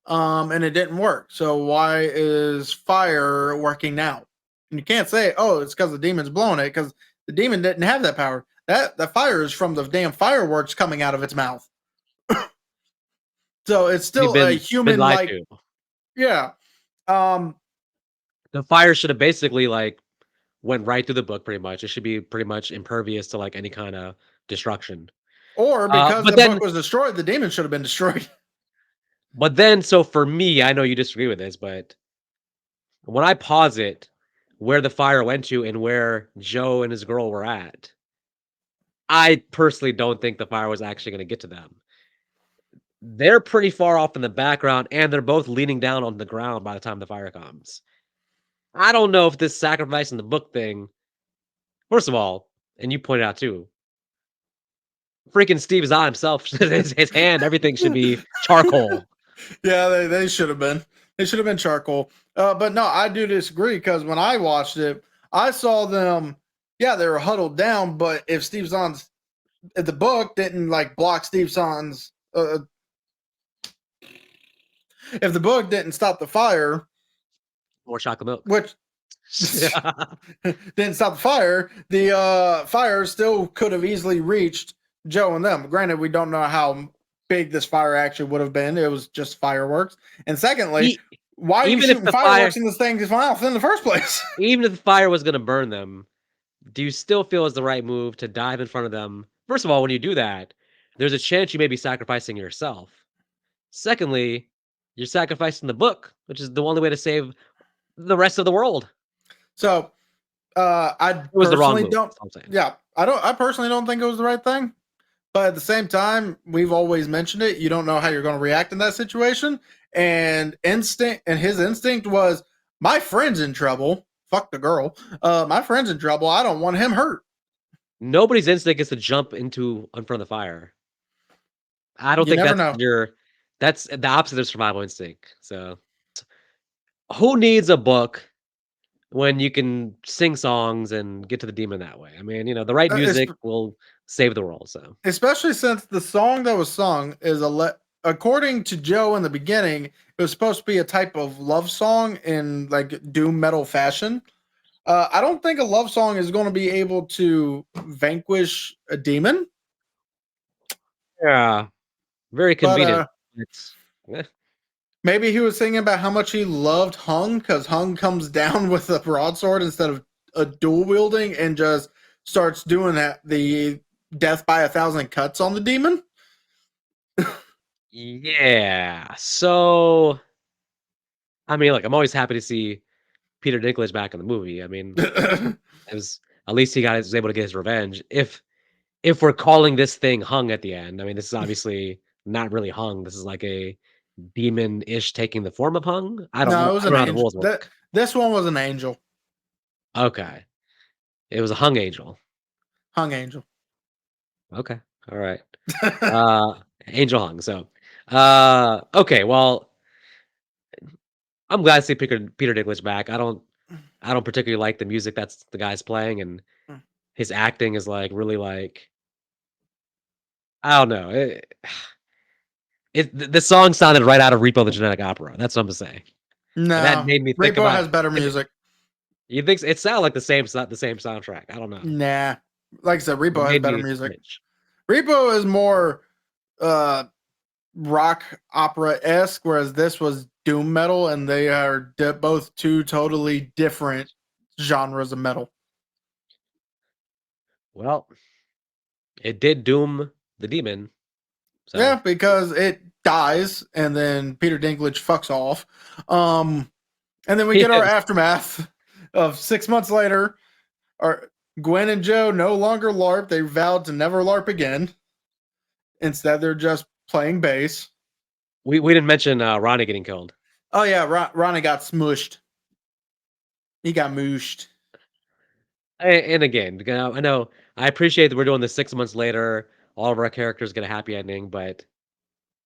Mm. And it didn't work. So why is fire working now? And you can't say, oh, it's because the demon's blowing it, because the demon didn't have that power. That fire is from the damn fireworks coming out of its mouth. So it's We've still a been human lied like, to. yeah. Um, The fire should have basically, like, went right through the book pretty much. It should be pretty much impervious to, like, any kinda destruction. or because But the book then was destroyed, the demon should have been destroyed. so for me, I know you disagree with this, but when I pause it, where the fire went to and where Joe and his girl were at, I personally don't think the fire was actually gonna get to them. They're pretty far off in the background, and they're both leaning down on the ground by the time the fire comes. I don't know if this sacrifice in the book thing first of all, and you pointed out too, freaking Steve Zahn himself, his hand, everything should be charcoal. Yeah, they should have been. They should have been charcoal. But no, I do disagree because when I watched it, I saw them. Yeah, they were huddled down. But if the book didn't like block Steve Zahn's, if the book didn't stop the fire, More chocolate milk. which didn't stop the fire, the fire still could have easily reached Joe and them. Granted, we don't know how big this fire actually would have been. It was just fireworks. And secondly, E why are you even if shooting the fire fireworks in this thing's mouth in the first place? even if the fire was gonna burn them, do you still feel it's the right move to dive in front of them? First of all, when you do that, there's a chance you may be sacrificing yourself. Secondly, you're sacrificing the book, which is the only way to save the rest of the world. So I It was the wrong personally move, don't. that's all I'm saying. Yeah, I personally don't think it was the right thing. But at the same time, we've always mentioned it. You don't know how you're going to react in that situation. And his instinct was, my friend's in trouble. Fuck the girl. My friend's in trouble. I don't want him hurt. Nobody's instinct is to jump into in front of the fire. I don't You think never know. that's the opposite of survival instinct. So, who needs a book when you can sing songs and get to the demon that way? I mean, the right Es- music will save the world. So, Especially since the song that was sung is according to Joe in the beginning, it was supposed to be a type of love song in like doom metal fashion. I don't think a love song is going to be able to vanquish a demon, yeah, very but convenient. It's eh, maybe he was singing about how much he loved Hung because Hung comes down with a broadsword instead of a dual wielding and just starts doing the death by 1,000 cuts on the demon. yeah. So, I mean, look, I'm always happy to see Peter Dinklage back in the movie. I mean, it was at least was able to get his revenge. If we're calling this thing Hung at the end, I mean, this is obviously not really Hung. This is like a demon-ish taking the form of Hung. No, it was I don't an know how the angel. rules work. This one was an angel, Okay. It was a Hung angel. Hung angel. Okay. All right. Angel Hung. So, okay. Well, I'm glad to see Peter Dinklage back. I don't particularly like the music that's the guy's playing, and his acting is like really like I don't know. The song sounded right out of Repo the Genetic Opera. That's what I'm saying, and that No, made me think Repo about has better it. music. You think it sounded like the same soundtrack? I don't know. Nah, like I said, It Repo has made better me music. switch. Repo is more uh rock opera esque, whereas this was doom metal, and they are both two totally different genres of metal. Well, it did doom the demon. Yeah, So because it dies, and then Peter Dinklage fucks off, and then we get our yes, aftermath of 6 months later. Our Gwen and Joe no longer LARP. They vowed to never LARP again. Instead, they're just playing bass. we didn't mention Ronnie getting killed. Oh yeah, Ronnie got smushed. He got mooshed. And again, I know I appreciate that we're doing this 6 months later. All of our characters get a happy ending, but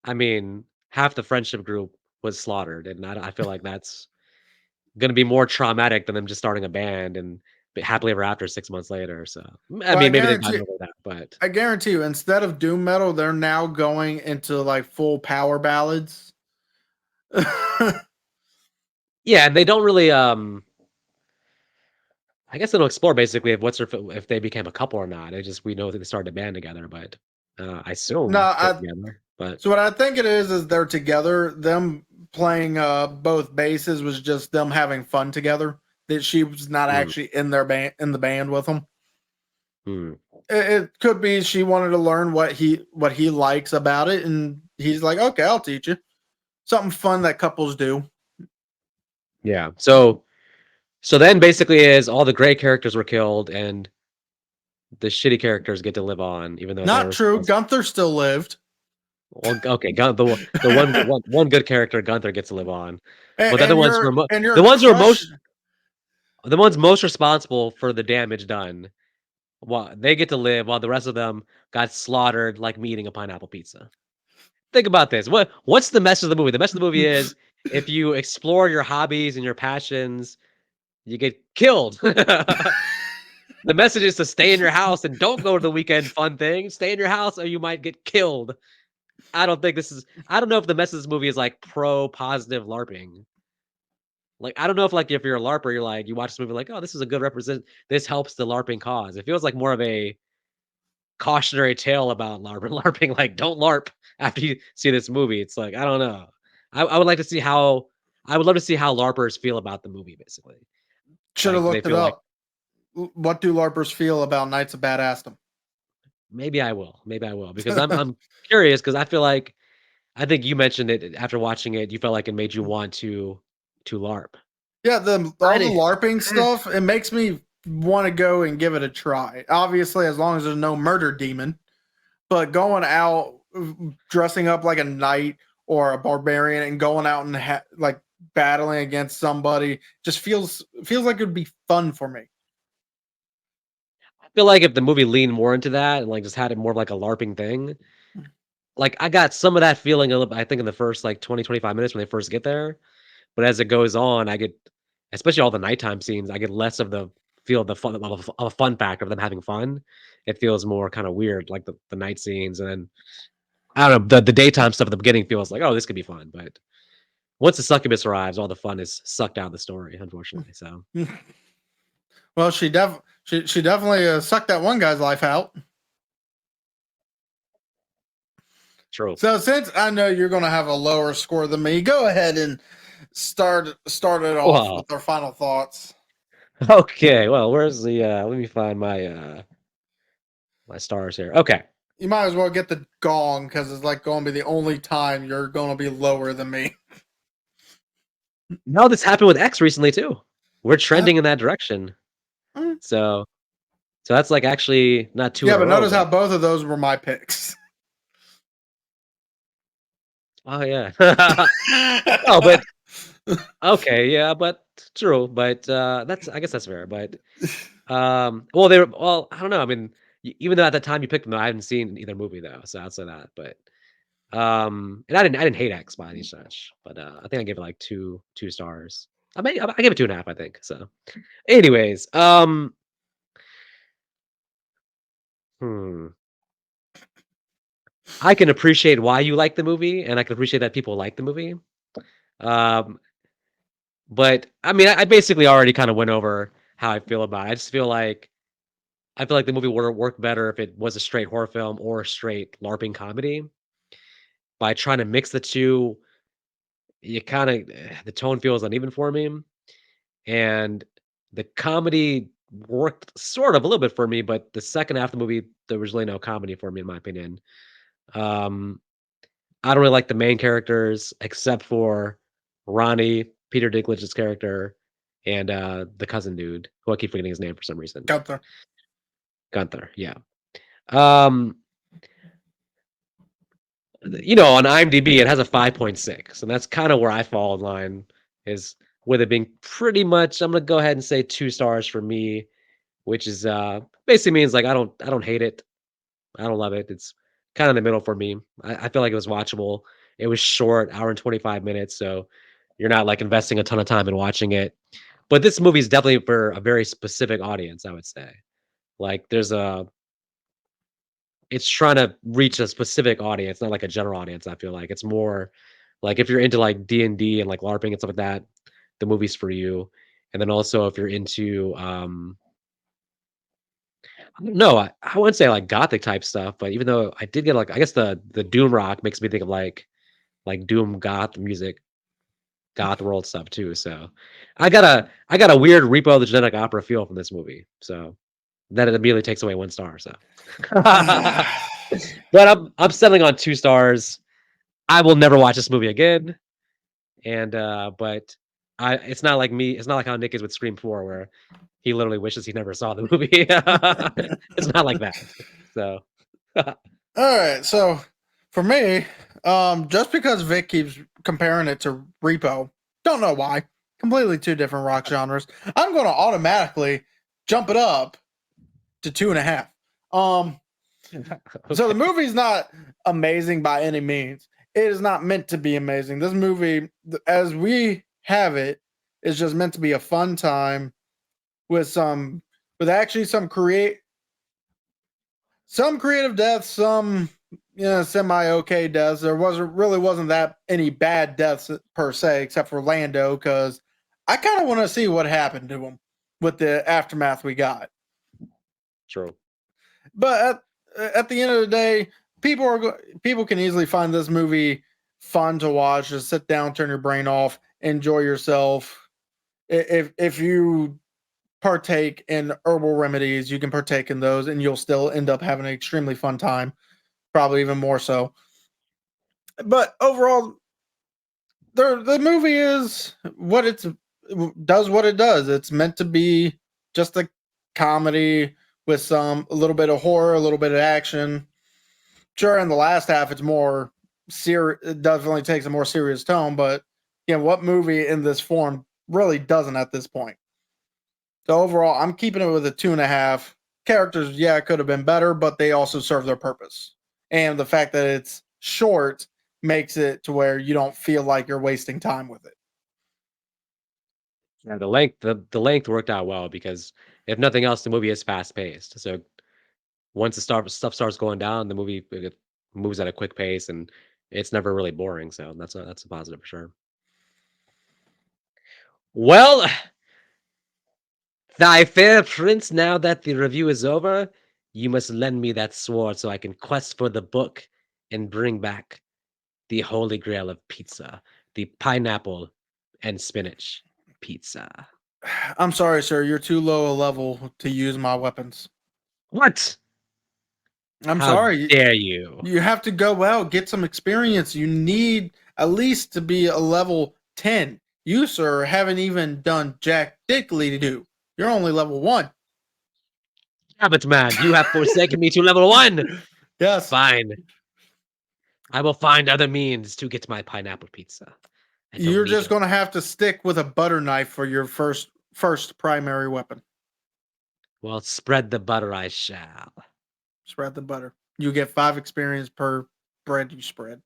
I mean, half the friendship group was slaughtered, and I feel like that's gonna be more traumatic than them just starting a band and be happily ever after 6 months later. So I Well, mean, maybe they got over that, but I guarantee you, instead of doom metal, they're now going into like full power ballads. yeah, and they don't really. I guess they don't explore basically if they became a couple or not. It just we know that they started a band together, but I no, assume they're together. But so what I think it is they're together. Them playing both basses was just them having fun together. That she was not mm, actually in their band in the band with them. mm, It could be she wanted to learn what he likes about it, and he's like, okay, I'll teach you something fun that couples do. yeah. So then basically is all the great characters were killed, and the shitty characters get to live on, even though they're Not true. responsible. Gunther still lived. Well, okay, the one good character Gunther gets to live on, but the other And ones who are your the ones who are crush. the ones most responsible for the damage done, well, they get to live while the rest of them got slaughtered like me eating a pineapple pizza. Think about this. What's the message of the movie? The message of the movie is if you explore your hobbies and your passions, you get killed. The message is to stay in your house and don't go to the weekend fun thing. Stay in your house or you might get killed. I don't know if the message of this movie is like pro positive LARPing. Like, I don't know if like if you're a LARPer, you're like, you watch this movie like, oh, this is a good this helps the LARPing cause. It feels like more of a cautionary tale about LARPing, like don't LARP after you see this movie. It's like, I don't know. I would like to see how I would love to see how LARPers feel about the movie, basically. Should Like, have do they looked it feel like up. What do LARPers feel about Knights of Badassdom? maybe I will. Maybe I will. Because I'm curious because I feel like I think you mentioned it after watching it, you felt like it made you want to LARP. Yeah, the I all the did. LARPing stuff, it makes me want to go and give it a try. Obviously, as long as there's no murder demon, but going out dressing up like a knight or a barbarian and going out and like battling against somebody just feels like it would be fun for me. I feel like if the movie leaned more into that and like just had it more of like a LARPing thing, like I got some of that feeling a little I think in the first like 20, 25 minutes when they first get there. But as it goes on, I get especially all the nighttime scenes, I get less of the feel of the fun of a fun factor of them having fun. It feels more kind of weird, like the night scenes, and then I don't know, the daytime stuff at the beginning feels like, oh, this could be fun. But once the succubus arrives, all the fun is sucked out of the story, unfortunately. So Well, she definitely sucked that one guy's life out. true. So since I know you're going to have a lower score than me, go ahead and start it off Well, with our final thoughts. okay. Well, where's the let me find my stars here. Okay. You might as well get the gong because it's like going to be the only time you're going to be lower than me. No, this happened with X recently too. We're Uh, trending in that direction. mm, So that's like actually not two in yeah, a but row, notice how but both of those were my picks. oh yeah. Oh, but okay, yeah, but true. But that's I guess that's fair. But well, they were well. I don't know. I mean, even though at the time you picked them, I hadn't seen either movie though, so I'd say that. But and I didn't hate X by any stretch, but I think I gave it like two stars. I gave it 2.5, I think. So, anyways, hmm. I can appreciate why you like the movie, and I can appreciate that people like the movie. Um, but I mean, I basically already kind of went over how I feel about it. I feel like the movie would have worked better if it was a straight horror film or a straight LARPing comedy. By trying to mix the two, you kind of the tone feels uneven for me, and the comedy worked sort of a little bit for me, but the second half of the movie there was really no comedy for me in my opinion. Um, I don't really like the main characters except for Ronnie, Peter Dinklage's character, and the cousin dude who I keep forgetting his name for some reason. Gunther. Gunther, yeah. Um, on IMDb, it has a 5.6, and that's kind of where I fall in line, is with it being pretty much, I'm gonna go ahead and say 2 stars for me, which is basically means like I don't hate it. I don't love it. It's kind of in the middle for me. I feel like it was watchable. It was short, hour and 25 minutes, so you're not like investing a ton of time in watching it. But this movie is definitely for a very specific audience, I would say. Like it's trying to reach a specific audience, not like a general audience, I feel like. It's more like if you're into like D&D and like LARPing and stuff like that, the movie's for you. And then also if you're into I don't know, I wouldn't say like gothic type stuff, but even though I did get like I guess the doom rock makes me think of like doom goth music, goth world stuff too. So I got a weird Repo of the Genetic Opera feel from this movie. So that it immediately takes away 1 star. So but I'm settling on 2 stars. I will never watch this movie again. And but It's not like me. It's not like how Nick is with Scream 4, where he literally wishes he never saw the movie. It's not like that. So, All right, so for me, just because Vic keeps comparing it to Repo, don't know why. Completely two different rock genres. I'm going to automatically jump it up to 2.5. Um, so the okay. movie's not amazing by any means. It is not meant to be amazing. This movie, as we have it, is just meant to be a fun time with actually some creative deaths, some semi okay deaths. There wasn't that any bad deaths per se, except for Lando, because I kind of want to see what happened to him with the aftermath we got. True. But at the end of the day, people can easily find this movie fun to watch. Just sit down, turn your brain off, enjoy yourself. If you partake in herbal remedies, you can partake in those, and you'll still end up having an extremely fun time. Probably even more so. But overall, the movie is what does what it does. It's meant to be just a comedy with a little bit of horror, a little bit of action. Sure, in the last half, it's more serious. It definitely takes a more serious tone. But what movie in this form really doesn't at this point? So overall, I'm keeping it with a 2.5. Characters, yeah, it could have been better, but they also serve their purpose. And the fact that it's short makes it to where you don't feel like you're wasting time with it. Yeah, the length worked out well because if nothing else, the movie is fast paced. So once stuff starts going down, the movie moves at a quick pace, and it's never really boring. So that's a positive for sure. Well, thy fair prince, now that the review is over, you must lend me that sword so I can quest for the book and bring back the holy grail of pizza, the pineapple and spinach pizza. I'm sorry, sir. You're too low a level to use my weapons. What? I'm How sorry. dare you? You have to go out, get some experience. You need at least to be a level 10. You, sir, haven't even done Jack Dickley to do. You're only level 1. Habit man, you have forsaken me to level 1. Yes. Fine. I will find other means to get my pineapple pizza. I don't You're need just it. going to have to stick with a butter knife for your first primary weapon. Well, spread the butter I shall. Spread the butter. You get 5 experience per bread you spread.